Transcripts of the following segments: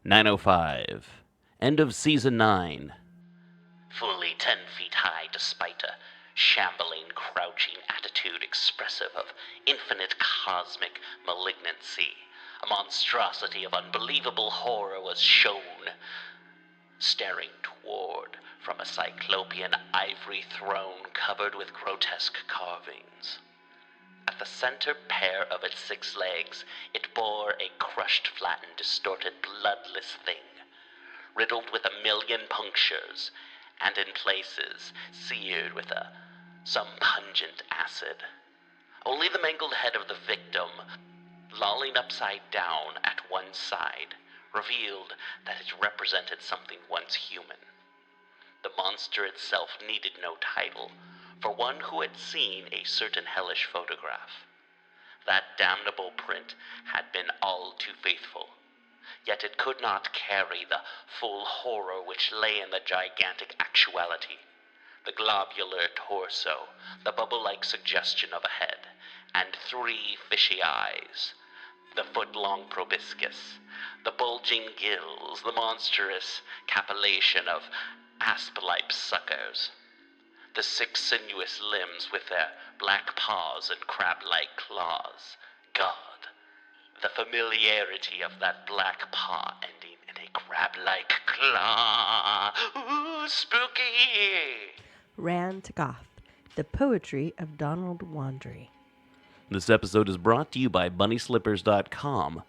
9:05. End of Season 9. Fully 10 feet high despite a shambling, crouching attitude expressive of infinite cosmic malignancy, a monstrosity of unbelievable horror was shown, staring toward from a Cyclopean ivory throne covered with grotesque carvings. At the center pair of its 6 legs, it bore a crushed, flattened, distorted, bloodless thing, riddled with 1,000,000 punctures, and in places seared with some pungent acid. Only the mangled head of the victim, lolling upside down at one side, revealed that it represented something once human. The monster itself needed no title, for one who had seen a certain hellish photograph. That damnable print had been all too faithful, yet it could not carry the full horror which lay in the gigantic actuality. The globular torso, the bubble-like suggestion of a head, and 3 fishy eyes, the foot-long proboscis, the bulging gills, the monstrous capillation of asp-like suckers, the 6 sinuous limbs with their black paws and crab-like claws. God, the familiarity of that black paw ending in a crab-like claw. Ooh, spooky! Rhan-Tegoth, the poetry of Donald Wandry. This episode is brought to you by BunnySlippers.com.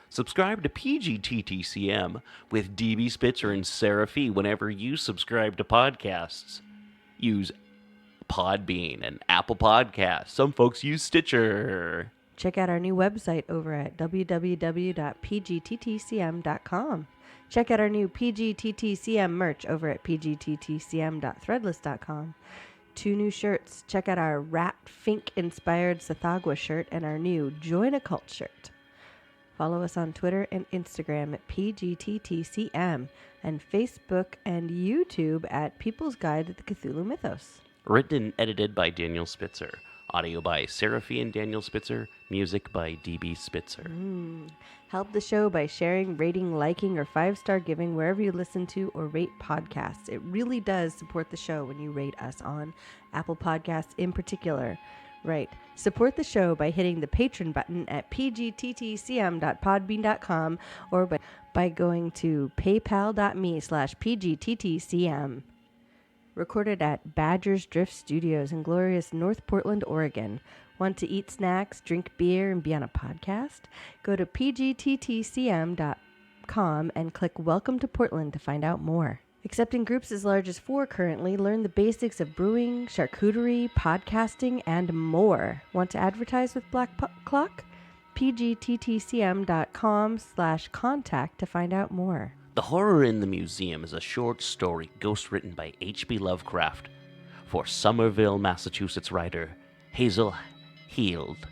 Subscribe to PGTTCM with DB Spitzer and Sarah Fee whenever you subscribe to podcasts. Use Podbean and Apple Podcasts. Some folks use Stitcher. Check out our new website over at www.pgttcm.com. Check out our new PGTTCM merch over at pgttcm.threadless.com. 2 new shirts. Check out our Rat Fink-inspired Sathagwa shirt and our new Join a Cult shirt. Follow us on Twitter and Instagram at PGTTCM and Facebook and YouTube at People's Guide to the Cthulhu Mythos. Written and edited by Daniel Spitzer. Audio by Seraphy and Daniel Spitzer. Music by DB Spitzer. Help the show by sharing, rating, liking, or 5-star giving wherever you listen to or rate podcasts. It really does support the show when you rate us on Apple Podcasts in particular. Right. Support the show by hitting the Patreon button at pgttcm.podbean.com or by going to paypal.me/pgttcm. Recorded at Badger's Drift Studios in glorious North Portland, Oregon. Want to eat snacks, drink beer, and be on a podcast? Go to pgttcm.com and click Welcome to Portland to find out more. Accepting groups as large as 4 currently. Learn the basics of brewing, charcuterie, podcasting, and more. Want to advertise with Black Clock? pgttcm.com/contact to find out more. The Horror in the Museum is a short story ghost-written by H.P. Lovecraft for Somerville, Massachusetts writer Hazel Heald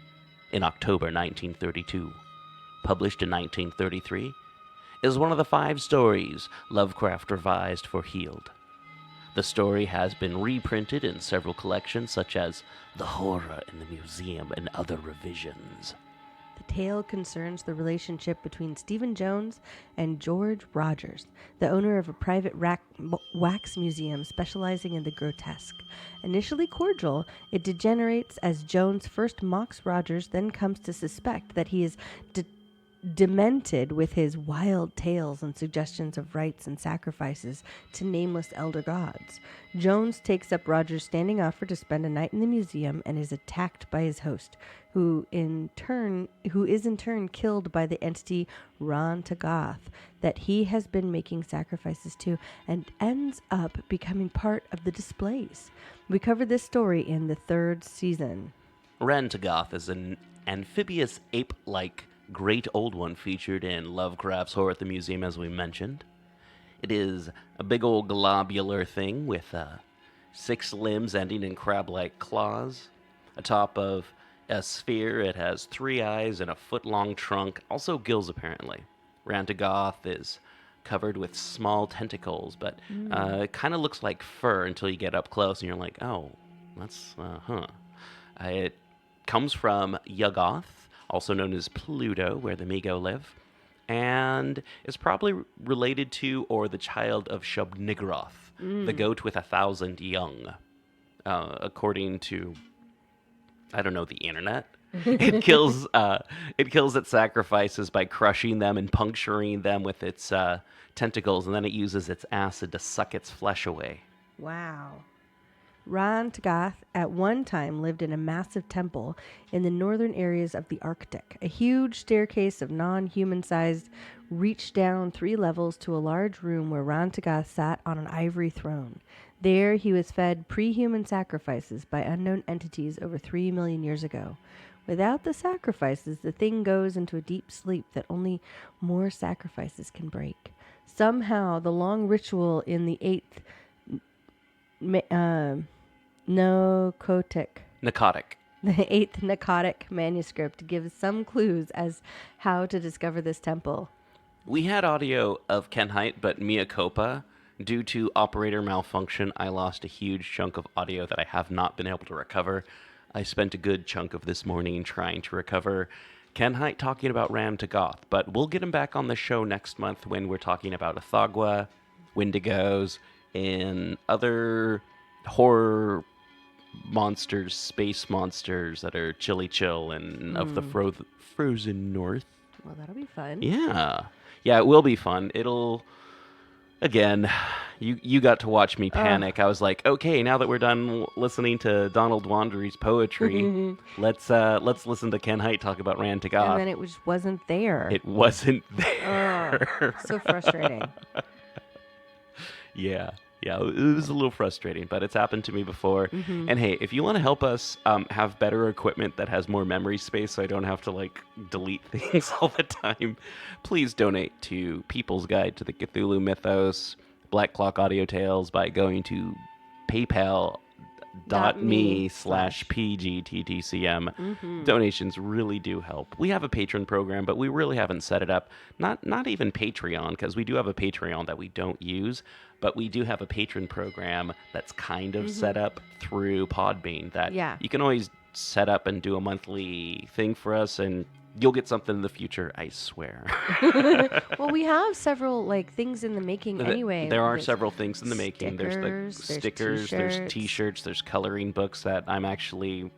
in October 1932. Published in 1933, is one of the 5 stories Lovecraft revised for Heald. The story has been reprinted in several collections such as The Horror in the Museum and other revisions. The tale concerns the relationship between Stephen Jones and George Rogers, the owner of a private wax museum specializing in the grotesque. Initially cordial, it degenerates as Jones first mocks Rogers, then comes to suspect that he is demented with his wild tales and suggestions of rites and sacrifices to nameless elder gods. Jones takes up Rogers' standing offer to spend a night in the museum and is attacked by his host, who is in turn killed by the entity Rhan-Tegoth that he has been making sacrifices to, and ends up becoming part of the displays. We cover this story in the 3rd season. Rhan-Tegoth is an amphibious ape-like great old one featured in Lovecraft's Horror at the Museum, as we mentioned. It is a big old globular thing with 6 limbs ending in crab-like claws. Atop of a sphere, it has 3 eyes and a foot-long trunk, also gills apparently. Rhan-Tegoth is covered with small tentacles, but it kind of looks like fur until you get up close and you're like, oh, that's, It comes from Yuggoth, also known as Pluto, where the Migo live, and is probably related to or the child of Shub-Niggurath, the goat with 1,000 young. According to, I don't know, the internet. It kills its sacrifices by crushing them and puncturing them with its tentacles, and then it uses its acid to suck its flesh away. Wow. Rhan-Tegoth at one time lived in a massive temple in the northern areas of the Arctic. A huge staircase of non-human sized reached down 3 levels to a large room where Rhan-Tegoth sat on an ivory throne. There he was fed pre-human sacrifices by unknown entities over 3 million years ago. Without the sacrifices, the thing goes into a deep sleep that only more sacrifices can break. Somehow, the long ritual in the 8th Narcotic. The 8th Narcotic manuscript gives some clues as how to discover this temple. We had audio of Kenhite, but mea culpa. Due to operator malfunction, I lost a huge chunk of audio that I have not been able to recover. I spent a good chunk of this morning trying to recover Kenhite talking about Rhan-Tegoth, but we'll get him back on the show next month when we're talking about Athagwa, Wendigos, and other horror monsters, space monsters that are chilly chill and of the frozen north. Well, that'll be fun. Yeah, it will be fun. It'll, again, you got to watch me panic. I was like, okay, now that we're done listening to Donald Wandry's poetry, let's listen to Ken Hite talk about Rhan-Tegoth. And then it wasn't there. It wasn't there. So frustrating. Yeah, it was a little frustrating, but it's happened to me before. And hey, if you want to help us have better equipment that has more memory space so I don't have to delete things all the time, please donate to People's Guide to the Cthulhu Mythos, Black Clock Audio Tales by going to paypal.me/pgttcm. Donations really do help. We have a patron program, but we really haven't set it up. Not even Patreon, because we do have a Patreon that we don't use, but we do have a patron program that's kind of set up through Podbean that you can always set up and do a monthly thing for us, and you'll get something in the future, I swear. Well, we have several things in the making anyway. There are several things in the making. There's the stickers, there's t-shirts, there's coloring books that I'm actually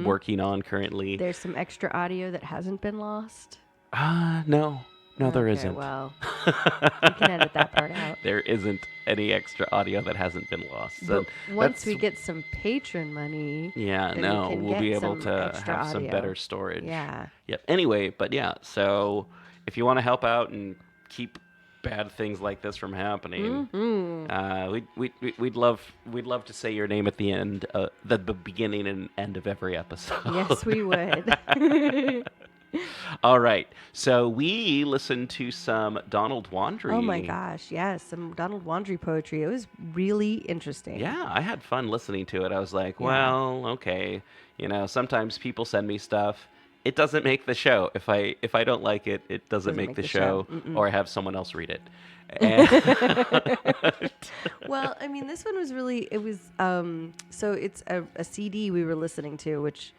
working on currently. There's some extra audio that hasn't been lost. No, there isn't. Well, we can edit that part out. There isn't any extra audio that hasn't been lost. So once we get some patron money, we'll be able to have some better storage. Yeah. Yep. Anyway, but so if you want to help out and keep bad things like this from happening, we'd love to say your name at the end, the beginning and end of every episode. Yes, we would. All right, so we listened to some Donald Wandry. Oh my gosh, yes, some Donald Wandry poetry. It was really interesting. Yeah, I had fun listening to it. I was like, well, okay, sometimes people send me stuff. It doesn't make the show. If I don't like it, it doesn't make the show. Or I have someone else read it. Well, I mean, this one was really, it was, so it's a CD we were listening to, which,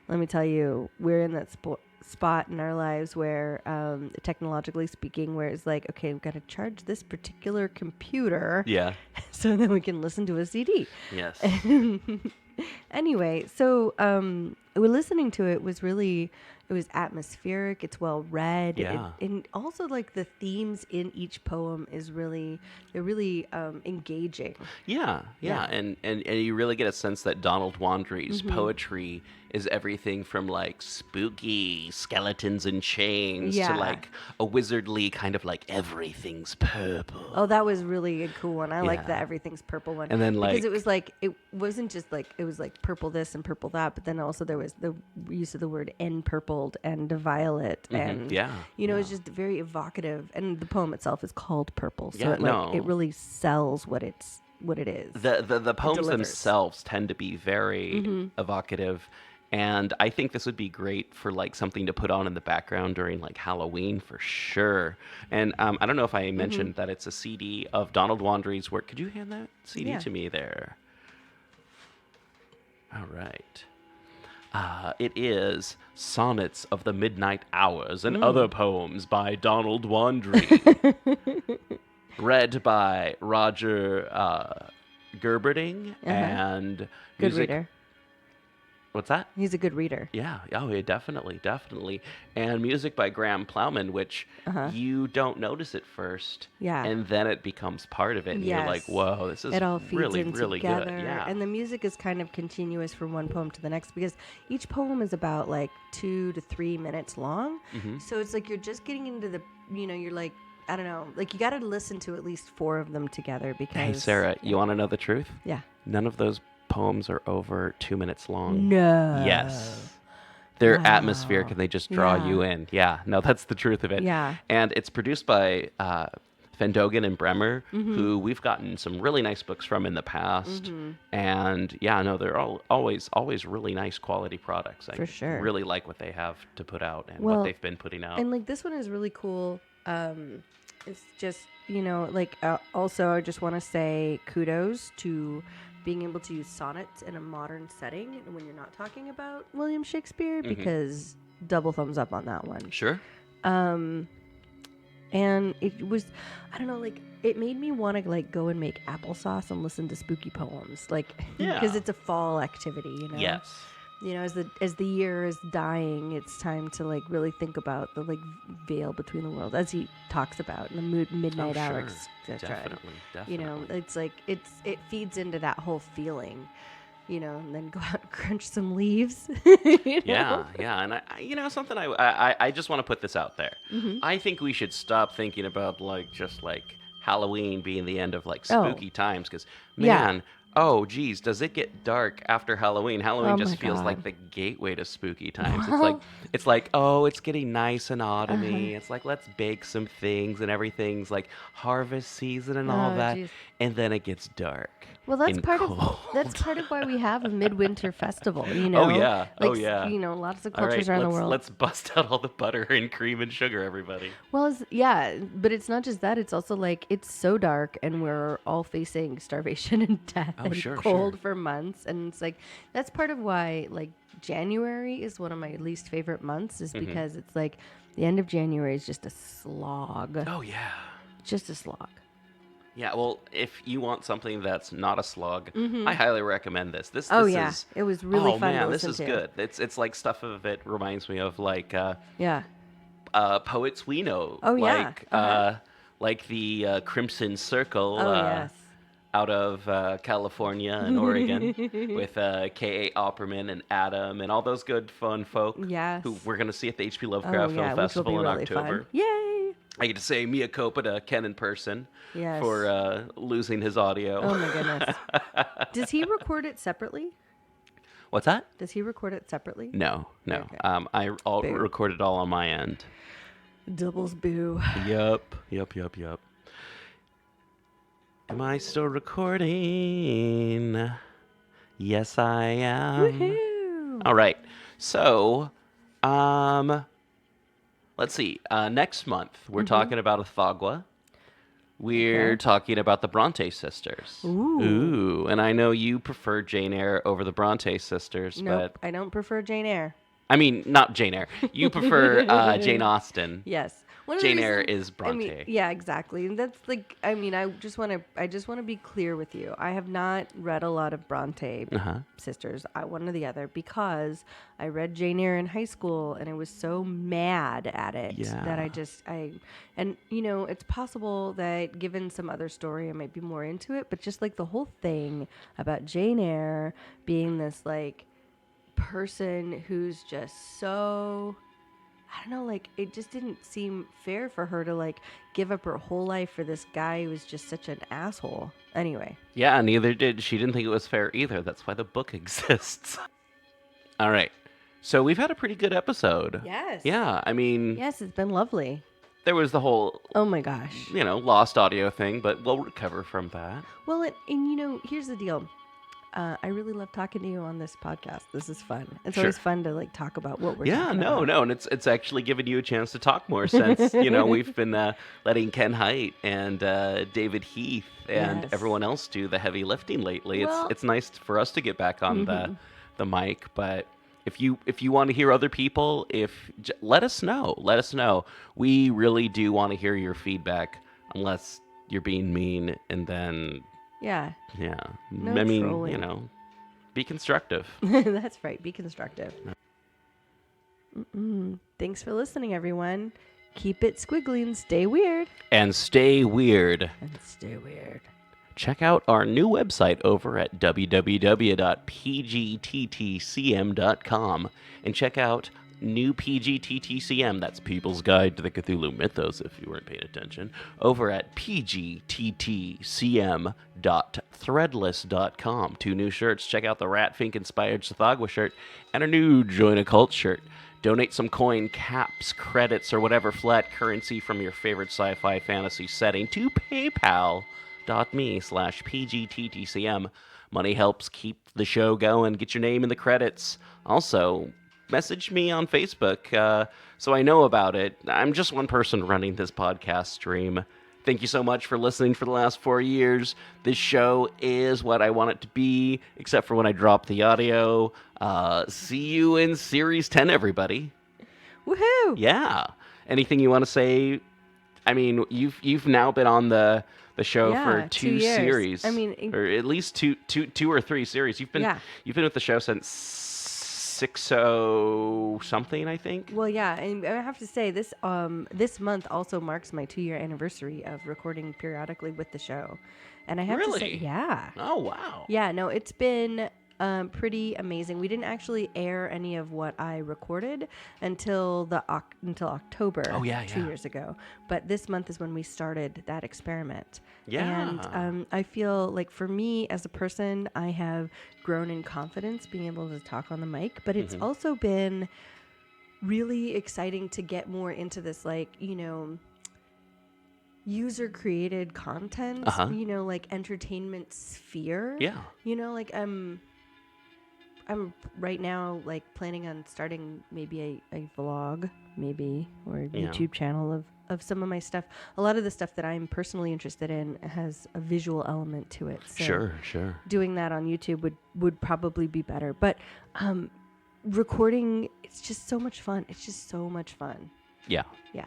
let me tell you, we're in that spot in our lives where, technologically speaking, where it's like, okay, we've got to charge this particular computer. Yeah. So then we can listen to a CD. Yes. Anyway, so we're listening to it was really, it was atmospheric. It's well read. Yeah. And also the themes in each poem is really, they're really engaging. Yeah. And you really get a sense that Donald Wandry's poetry is everything from spooky skeletons and chains to a wizardly kind of everything's purple. Oh, that was really a cool one. I like the everything's purple one. And then because it was it wasn't just it was purple this and purple that, but then also there was the use of the word "purpled" and violet, and it's just very evocative. And the poem itself is called Purple, so it really sells what it is. The poems themselves tend to be very evocative. And I think this would be great for something to put on in the background during Halloween for sure. And I don't know if I mentioned that it's a CD of Donald Wandry's work. Could you hand that CD to me there? All right. It is Sonnets of the Midnight Hours and Other Poems by Donald Wandry. Read by Roger Gerberding and Good music. reader. What's that? He's a good reader. Yeah, oh yeah, definitely. And music by Graham Plowman, which you don't notice at first. Yeah. And then it becomes part of it, and you're like, whoa, this is it all feeds really, in really together. good. Yeah. And the music is kind of continuous from one poem to the next because each poem is about like 2 to 3 minutes long. So it's like you're just getting into the, you're like, I don't know, like you got to listen to at least 4 of them together because. Hey, Sarah, you want to know the truth? Yeah. None of those poems are over 2 minutes long. No. Yes. They're atmospheric and they just draw you in. Yeah. No, that's the truth of it. Yeah. And it's produced by Van Dogen and Bremer, who we've gotten some really nice books from in the past. And yeah, no, they're always really nice quality products. I For sure. really like what they have to put out and what they've been putting out. And like this one is really cool. It's just, like also I just want to say kudos to being able to use sonnets in a modern setting when you're not talking about William Shakespeare because double thumbs up on that one. Sure. And it was, I don't know, like it made me want to like go and make applesauce and listen to spooky poems, like because it's a fall activity, Yes. As the year is dying, it's time to like really think about the like veil between the worlds, as he talks about in the midnight hours, etc. Definitely. It's like it feeds into that whole feeling, and then go out and crunch some leaves. Yeah, and something I just want to put this out there. I think we should stop thinking about just Halloween being the end of spooky times because oh, geez, does it get dark after Halloween? Halloween just feels like the gateway to spooky times. It's like, oh, it's getting nice and autumny. It's like, let's bake some things and everything's like harvest season and all that. Geez. And then it gets dark. Well, that's part of why we have a midwinter festival, Oh, yeah. Lots of cultures around the world. Let's bust out all the butter and cream and sugar, everybody. Well, but it's not just that. It's also like it's so dark and we're all facing starvation and death cold for months. And it's like that's part of why January is one of my least favorite months is because it's like the end of January is just a slog. Oh, yeah. Just a slog. Yeah, well, if you want something that's not a slog, I highly recommend this. This is, it was really fun to listen this is to. good. It's like stuff of it reminds me of poets we know. Oh yeah, like the Crimson Circle. Yes. Out of California and Oregon with K.A. Opperman and Adam and all those good fun folk who we're going to see at the H.P. Lovecraft Film Festival in October. Fun. Yay! I get to say Mea culpa to Ken in person for losing his audio. Oh, my goodness. Does he record it separately? What's that? Does he record it separately? No. Okay. I record it all on my end. Doubles boo. Yup. Am I still recording? Yes, I am. Woohoo! All right. So, let's see. Next month, we're talking about Athagwa. We're talking about the Bronte sisters. Ooh. And I know you prefer Jane Eyre over the Bronte sisters. Nope, I don't prefer Jane Eyre. I mean, not Jane Eyre. You prefer Jane Austen. Yes. Jane Eyre is Bronte. Yeah, exactly. And that's I just want to be clear with you. I have not read a lot of Bronte sisters, one or the other, because I read Jane Eyre in high school and I was so mad at it that it's possible that given some other story I might be more into it, but just the whole thing about Jane Eyre being this person who's just so, I don't know, it just didn't seem fair for her to give up her whole life for this guy who was just such an asshole. Anyway. Yeah, neither did she. Didn't think it was fair either. That's why the book exists. All right. So we've had a pretty good episode. Yes. Yeah, I mean. Yes, it's been lovely. There was the whole. Oh my gosh. Lost audio thing, but we'll recover from that. Well, and here's the deal. I really love talking to you on this podcast. This is fun. It's always fun to talk about what we're talking about. And it's actually given you a chance to talk more since we've been letting Ken Haidt and David Heath and everyone else do the heavy lifting lately. Well, it's nice for us to get back on the mic, but if you want to hear other people, let us know. Let us know. We really do want to hear your feedback, unless you're being mean, and then Yeah. yeah. No I mean, trolling. be constructive. That's right. Be constructive. Thanks for listening, everyone. Keep it squiggly and stay weird. And stay weird. And stay weird. Check out our new website over at www.pgttcm.com and check out new PGTTCM, that's People's Guide to the Cthulhu Mythos if you weren't paying attention, over at pgttcm.threadless.com. 2 new shirts. Check out the Rat Fink inspired Sathagwa shirt and our new Join a Cult shirt. Donate some coin, caps, credits, or whatever flat currency from your favorite sci-fi fantasy setting to paypal.me/pgttcm. Money helps keep the show going. Get your name in the credits. Also, message me on Facebook so I know about it. I'm just one person running this podcast stream. Thank you so much for listening for the last 4 years. This show is what I want it to be, except for when I drop the audio. See you in Series 10, everybody. Woohoo! Yeah. Anything you want to say? I mean, you've now been on the show for 2 years. Series. I mean, or at least two or three series. You've been with the show since 60 something, I think. Well, yeah, and I have to say this month also marks my 2-year anniversary of recording periodically with the show, and I have to say, yeah. Oh wow. Yeah, no, it's been pretty amazing. We didn't actually air any of what I recorded until October. Oh, yeah, 2 years ago. But this month is when we started that experiment. Yeah. And I feel like for me as a person, I have grown in confidence being able to talk on the mic. But it's also been really exciting to get more into this, user created content, entertainment sphere. Yeah. I'm right now planning on starting maybe a vlog, or a YouTube channel of some of my stuff. A lot of the stuff that I'm personally interested in has a visual element to it. So Sure. doing that on YouTube would probably be better. But recording, it's just so much fun. It's just so much fun. Yeah. Yeah.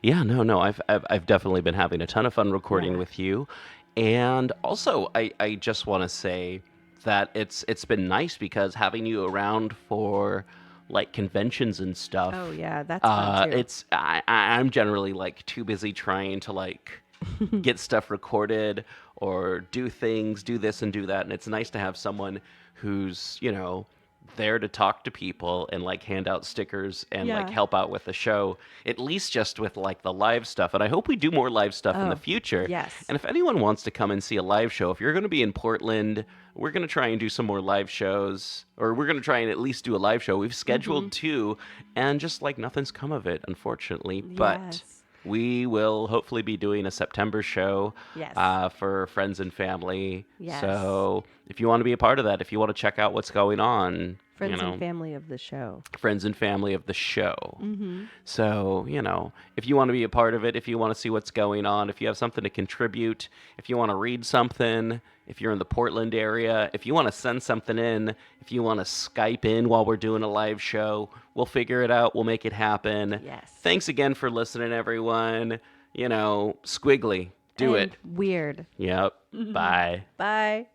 Yeah, no. I've definitely been having a ton of fun recording with you. And also I just want to say that it's been nice because having you around for conventions and stuff. Oh yeah, that's fun too. I'm generally too busy trying to get stuff recorded or do this and do that, and it's nice to have someone who's there to talk to people and hand out stickers and help out with the show, at least just with the live stuff. And I hope we do more live stuff in the future. Yes. And if anyone wants to come and see a live show, if you're going to be in Portland, we're going to try and do some more live shows, or we're going to try and at least do a live show. We've scheduled 2, and just nothing's come of it, unfortunately. But we will hopefully be doing a September show for friends and family. Yes. So if you want to be a part of that, if you want to check out what's going on. Friends and family of the show. Friends and family of the show. Mm-hmm. So, if you want to be a part of it, if you want to see what's going on, if you have something to contribute, if you want to read something, if you're in the Portland area, if you want to send something in, if you want to Skype in while we're doing a live show, we'll figure it out. We'll make it happen. Yes. Thanks again for listening, everyone. Squiggly. Do it. Weird. Yep. Bye. Bye.